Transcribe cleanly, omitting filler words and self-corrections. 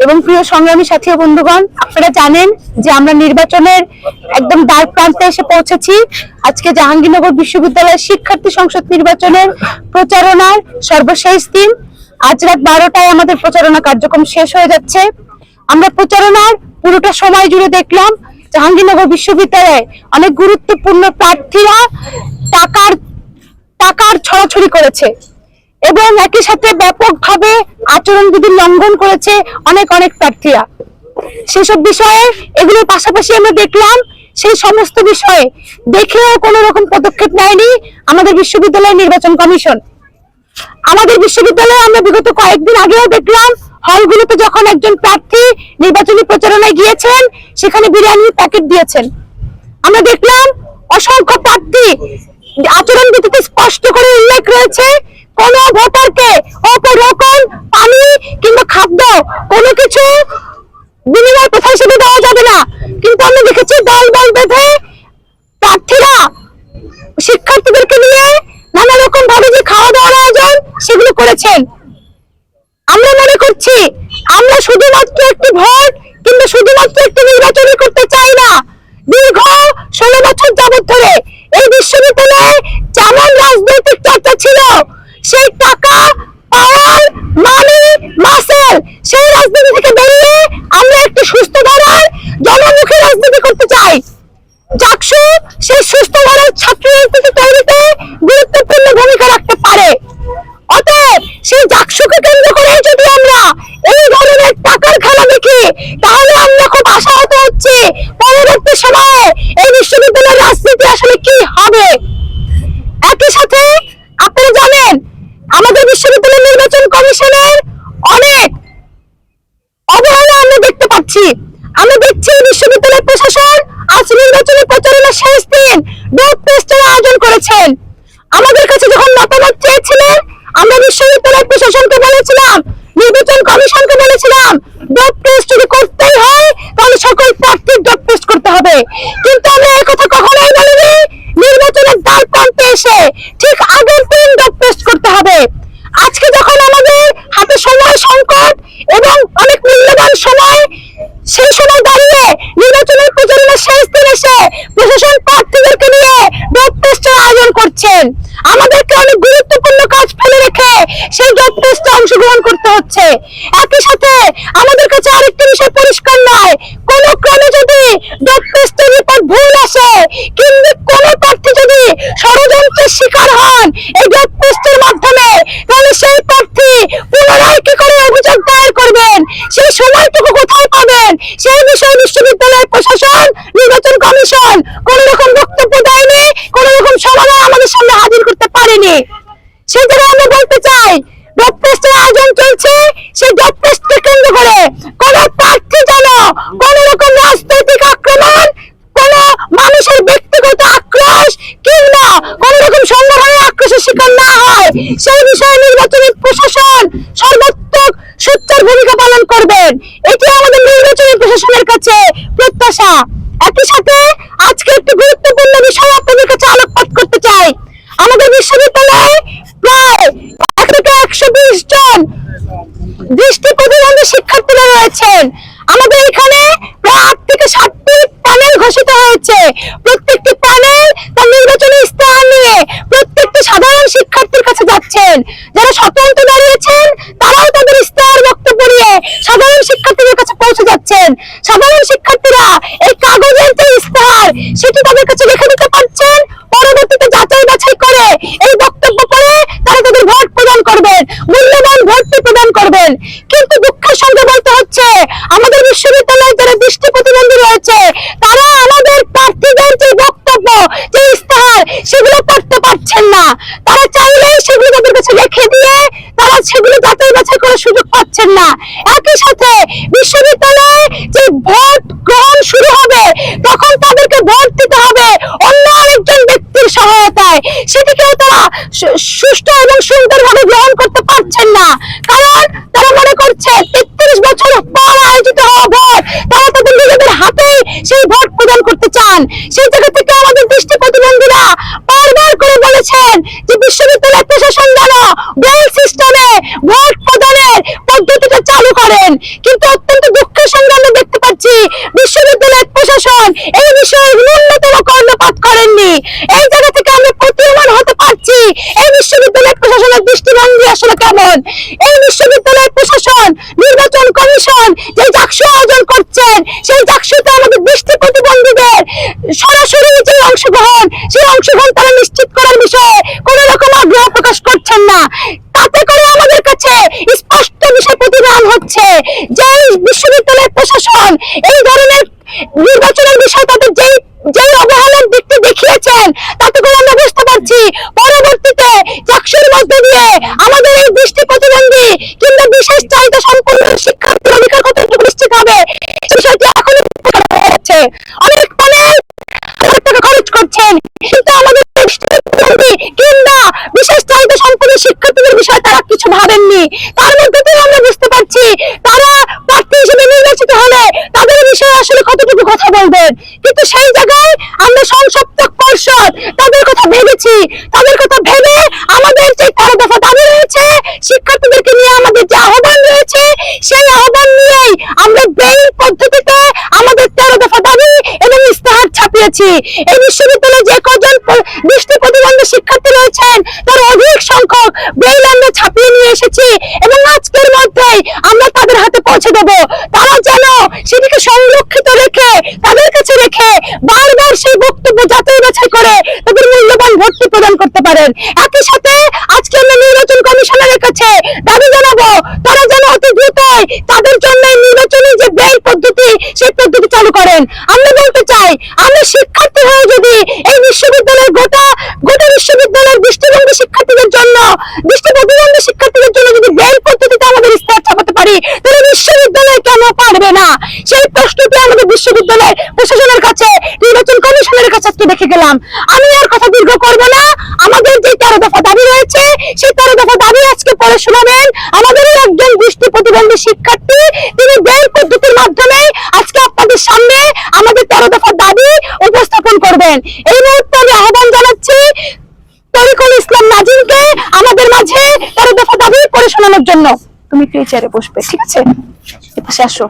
এবং প্রিয় সংগ্রামী সাথী ও বন্ধুগণ, আপনারা জানেন যে আমরা নির্বাচনের একদম দ্বার প্রান্তে এসে পৌঁছেছি। আজকে জাহাঙ্গীরনগর বিশ্ববিদ্যালয়ের শিক্ষার্থী সংসদ নির্বাচনের প্রচারণার সর্বশেষ দিন। আজ রাত 12টায় আমাদের প্রচারণা কার্যক্রম শেষ হয়ে যাচ্ছে। আমরা প্রচারণার পুরোটা সময় জুড়ে দেখলাম জাহাঙ্গীরনগর বিশ্ববিদ্যালয়ে অনেক গুরুত্বপূর্ণ প্রার্থীরা টাকার ছড়াছড়ি করেছে এবং একই সাথে ব্যাপকভাবে আচরণবিধি লঙ্ঘন করেছে অনেক প্রার্থীরা। সেসব বিষয়ে এগুলোর পাশাপাশি আমরা দেখলাম সেই সমস্ত বিষয়ে দেখেও কোনো রকম পদক্ষেপ নেয়নি আমাদের বিশ্ববিদ্যালয়ের নির্বাচন কমিশন। আমাদের বিশ্ববিদ্যালয়ে আমরা বিগত কয়েকদিন আগেও দেখলাম হলগুলোতে যখন একজন প্রার্থী নির্বাচনী প্রচারণায় গিয়েছেন সেখানে বিরিয়ানির প্যাকেট দিয়েছেন। আমরা দেখলাম অসংখ্য প্রার্থী আচরণবিধিতে স্পষ্ট করে উল্লেখ রয়েছে কোন ভোটারকে অপরকম পানি কিংবা খাদ্য কোনো কিছু বিনিময় প্রথা হিসেবে দেওয়া যাবে না। কিন্তু আমরা দেখেছি দল বেঁধে প্রার্থীরা শিক্ষার্থীদেরকে নিয়ে নানা রকম ভাবে যে খাওয়া দাওয়ার আয়োজন সেগুলো করেছেন। আমরা মনে করছি আমরা শুধুমাত্র একটি ভোট কিংবা শুধুমাত্র একটি নির্বাচনই করতে চাই না। দীর্ঘ 16 বছর যাবত ধরে এই বিশ্ববিদ্যালয়ে যেমন রাজনৈতিক চর্চা ছিল, সেই টাকা পাওয়ার মানি মাসেল সেই রাজনীতি থেকে বেরিয়ে আমরা একটি সুস্থ ধারার জনমুখী রাজনীতি করতে চাই। জাকসু সেই সুস্থ ধারার ছাত্র রাজনীতি তৈরিতে গুরুত্বপূর্ণ ভূমিকা রাখতে পারে। অতএব সেই জাকসুকে কেন্দ্র করে যদি আমরা এই ধরনের টাকার খেলা দেখি তাহলে আমরা খুব আশাহত হচ্ছি পরবর্তী সময়ে এই বিশ্ববিদ্যালয়ের রাজনীতি আসলে কি হবে। একই সাথে আপনারা জানেন আমাদের বিশ্ববিদ্যালয় নির্বাচন কমিশনের অনেক অবহেলা আমরা দেখতে পাচ্ছি। আমরা দেখছি বিশ্ববিদ্যালয় প্রশাসন আজ নির্বাচনী প্রচারণার শেষ দিন ডোপ টেস্টের আয়োজন করেছেন। আমাদের কাছে যখন মতামত চেয়েছিলেন আমরা বিশ্ববিদ্যালয় প্রশাসনকে বলেছিলাম, নির্বাচন কমিশনকে বলেছিলাম ডোপ টেস্ট যদি করতেই হয় তাহলে সকল প্রার্থীর ডোপ টেস্ট করতে হবে। কিন্তু আমরা এই কথা কখনোই বলিনি নির্বাচনের দ্বার প্রান্তে এসে ঠিক আগের দিন ডোপ টেস্ট করতে হবে। আজকে যখন আমাদের হাতে সময় সংকট এবং অনেক মূল্যবান সময়, সেই সময় দাঁড়িয়ে নির্বাচনের প্রচারণার শেষ দিন এসে প্রশাসন প্রার্থীদেরকে নিয়ে ডোপ টেস্টের আয়োজন করছেন। আমাদেরকে অনেক গুরুত্বপূর্ণ কাজ ফেলে রেখে সেই ডোপ টেস্টে অংশগ্রহণ করতে হচ্ছে। একই সাথে আমাদের কাছে আরেকটি বিষয় পরিষ্কার নয়, কোন ক্রমে যদি ডোপ টেস্টের রিপোর্ট ভুল আসে কিংবা কোন প্রার্থী যদি ষড়যন্ত্রের শিকার হন এই ডোপ টেস্টের মাধ্যমে, তাহলে সেই প্রার্থী পুনরায় কি করে অভিযোগ দায়ের করবেন, সেই সময়টুকু কোথায় পাবেন, সেই বিষয়ে বিশ্ববিদ্যালয় প্রশাসন নির্বাচন কমিশন কোন রকম বক্তব্য দেয়নি, কোন রকম সমাধান আমাদের সামনে হাজির করতে পারেনি। সেই জায়গায় আমরা বলতে চাই ডোপ টেস্টের আয়োজন চলছে, সেই ডোপ টেস্টকে কেন্দ্র করে কোন প্রার্থী যেন কোন রকম রাজনৈতিক আক্রমণ, কোন মানুষের ব্যক্তিগত আক্রোশ কিংবা কোন রকম সংগঠনের আক্রোশের শিকার না হয় সেই বিষয়ে নির্বাচনী প্রশাসন সর্বাত্মক সোচ্চার ভূমিকা পালন করবেন। এটি আমাদের নির্বাচনী প্রশাসনের কাছে প্রত্যাশা। একই সাথে আজকে একটি গুরুত্বপূর্ণ বিষয় আপনাদের কাছে আলোকপাত করতে চাই। আমাদের বিশ্ববিদ্যালয়ে প্রায় 1 থেকে 120 জন দৃষ্টি প্রতিবন্ধী শিক্ষার্থীরা রয়েছেন। আমাদের এখানে প্রায় 8 থেকে 7টি প্যানেল ঘোষিত হয়েছে। প্রত্যেকটি প্যানেল তার নির্বাচনী ইস্তেহার নিয়ে প্রত্যেকটি সাধারণ শিক্ষার্থীর কাছে যাচ্ছেন। যারা স্বতন্ত্র দাঁড়িয়েছেন তারাও তাদের ইস্তেহার বক্তব্য নিয়ে সাধারণ শিক্ষার্থীদের কাছে পৌঁছে যাচ্ছেন। সাধারণ শিক্ষার্থীরা এই কাগজের যে ইস্তেহার সেটি তাদের কাছে লিখে দিতে পারছেন। পরবর্তীতে যাচাই বাছাই করে এই বক্তব্য পড়ে তারা তাদের ভোট প্রদান করবেন, মূল্যবান ভোটটি প্রদান করবেন। কিন্তু দুঃখের সঙ্গে বলতে হচ্ছে আমাদের বিশ্ববিদ্যালয়ে যারা দৃষ্টি প্রতিবন্ধী রয়েছে তারা আমাদের প্রার্থীদের যে বক্তব্য, যে ইস্তেহার সেগুলো পড়তে পারছেন না। তারা চাইলেই সেগুলো তাদের কাছে লিখে দিয়ে তারা সেগুলো যাচাই বাছাই করার সুযোগ পাচ্ছেন না। একই সাথে বিশ্ববিদ্যালয়ে যে ভোট গ্রহণ শুরু হবে তখন তাদেরকে ভোট দিতে হবে অন্য আরেকজন ব্যক্তির সহায়তায়, সেটিকেও তারা সুষ্ঠু এবং সুন্দরভাবে গ্রহণ করতে পারছেন না। কারণ তারা মনে করছে 33 বছর পর আয়োজিত হওয়া ভোট তারা তাদের নিজেদের হাতেই সেই ভোট প্রদান করতে চান। সেই জায়গা থেকে আমাদের দৃষ্টি প্রতিবন্ধীরা বারবার করে বলেছেন যে বিশ্ববিদ্যালয় প্রশাসন যেন বেল সিস্টেমে ভোট প্রদানের পদ্ধতিটা চালু করেন। কিন্তু কিন্তু অত্যন্ত দুঃখের সঙ্গে আমরা দেখতে পাচ্ছি বিশ্ববিদ্যালয়ের প্রশাসন এই বিষয়ে ন্যূনতম কর্ণপাত করেননি। এই জায়গা থেকে আমরা প্রতীয়মান হতে পারছি এই বিশ্ববিদ্যালয়ের প্রশাসনের দৃষ্টিভঙ্গি আসলে কেমন। এই বিশ্ববিদ্যালয়ের প্রশাসন, নির্বাচন কমিশন যে জাকসু আয়োজন করছেন, সেই জাকসুতে আমাদের দৃষ্টি প্রতিবন্ধীদের সরাসরি যে অংশগ্রহণ, সেই অংশগ্রহণ তারা নিশ্চিত করার বিষয়ে কোন রকম আগ্রহ প্রকাশ করছেন না। তাতে করে আমাদের কাছে স্পষ্ট বিষয় প্রতিদান হচ্ছে যে বিশ্ববিদ্যালয়ের প্রশাসন এই ধরনের নির্বাচনের বিষয় তাদের যেই অবহেলার দিকটি দেখিয়েছেন, তাতে করে আমরা বুঝতে পারছি পরবর্তীতে চাকসুর মধ্যে দিয়ে আমাদের এই দৃষ্টি প্রতিবন্ধী কিংবা বিশেষ চাহিদা সম্পন্ন শিক্ষার্থীর অধিকার কতটুকু নিশ্চিত হবে বিষয়টি এখনো হচ্ছে। অনেক টাকা খরচ করছেন, কিন্তু আমাদের দৃষ্টি প্রতিবন্ধী কিংবা বিশেষ চাহিদা সম্পন্ন শিক্ষার্থীদের বিষয়ে তারা কিছু ভাবেননি। তার মধ্যে দিয়ে আমরা বুঝতে পারছি তারা প্রার্থী হিসেবে নির্বাচিত হলে তাদের বিষয়ে আসলে কতটুকু কথা বলবেন, কিন্তু সেই জায়গায় আমরা সংসপ্তক পর্ষদ তাদের কথা ভেবেছি। তাদের কথা ভেবে আমাদের যে 13 দফা দাবি রয়েছে, শিক্ষার্থীদেরকে নিয়ে আমাদের যে আহ্বান রয়েছে, সেই আহ্বান নিয়েই আমরা বেইল পদ্ধতিতে আমাদের 13 দফা দাবি এবং ইস্তেহার ছাপিয়েছি। এই বিশ্ববিদ্যালয়ে যে কজন দৃষ্টি প্রতিবন্ধী শিক্ষার্থী রয়েছেন তার অধিক সংখ্যক বেইল আমরা ছাপিয়ে নিয়ে এসেছি এবং আজকের মধ্যেই আমরা তাদের হাতে পৌঁছে দেব। তারা যেন সেটিকে সংরক্ষিত রেখে, তাদের কাছে রেখে বারবার সেই বক্তব্য যাচাই বাছাই করে তাদের মূল্যবান ভর্তি প্রদান করতে পারেন। একই সাথে আজকে আমরা নির্বাচন কমিশনারের কাছে দাবি জানাবো তারা যেন অতি দ্রুতই তাদের জন্য নির্বাচনী যে বেইল পদ্ধতি, সেই পদ্ধতি চালু করেন। আমরা বলতে চাই, আমরা শিক্ষার্থী হয়ে যদি এই বিশ্ববিদ্যালয়ের গোটা বিশ্ববিদ্যালয়ের দৃষ্টিবন্ধী শিক্ষার্থীদের জন্য, দৃষ্টি প্রতিবন্ধী শিক্ষার্থীদের জন্য যদি বেইল পদ্ধতিতে আমাদের ইস্তেহার ছাপাতে পারি, তাহলে বিশ্ববিদ্যালয় কেন পারবে না? সেই প্রশ্নটি আমাদের বিশ্ববিদ্যালয়ের প্রশাসনের কাছে, নির্বাচন কমিশনের কাছে আজকে রেখে গেলাম। আমি আর কথা দীর্ঘ করব না। আমাদের যে 13 দফা দাবি রয়েছে, সেই 13 দফা দাবি আজকে পড়ে শোনাবেন আমাদের একজন দৃষ্টি প্রতিবন্ধী শিক্ষার্থী। তিনি বেইল পদ্ধতির মাধ্যমে আজকে আপনাদের সামনে আমাদের 13 দফা দাবি উপস্থাপন করবেন। এই মুহূর্তে আমি আহ্বান জানাচ্ছি তরিকুল ইসলাম নাজিমকে আমাদের মাঝে 13 দফা দাবি পড়ে শোনানোর জন্য। তুমি একটু এই চেয়ারে বসবে, ঠিক আছে? এপাশে আসো।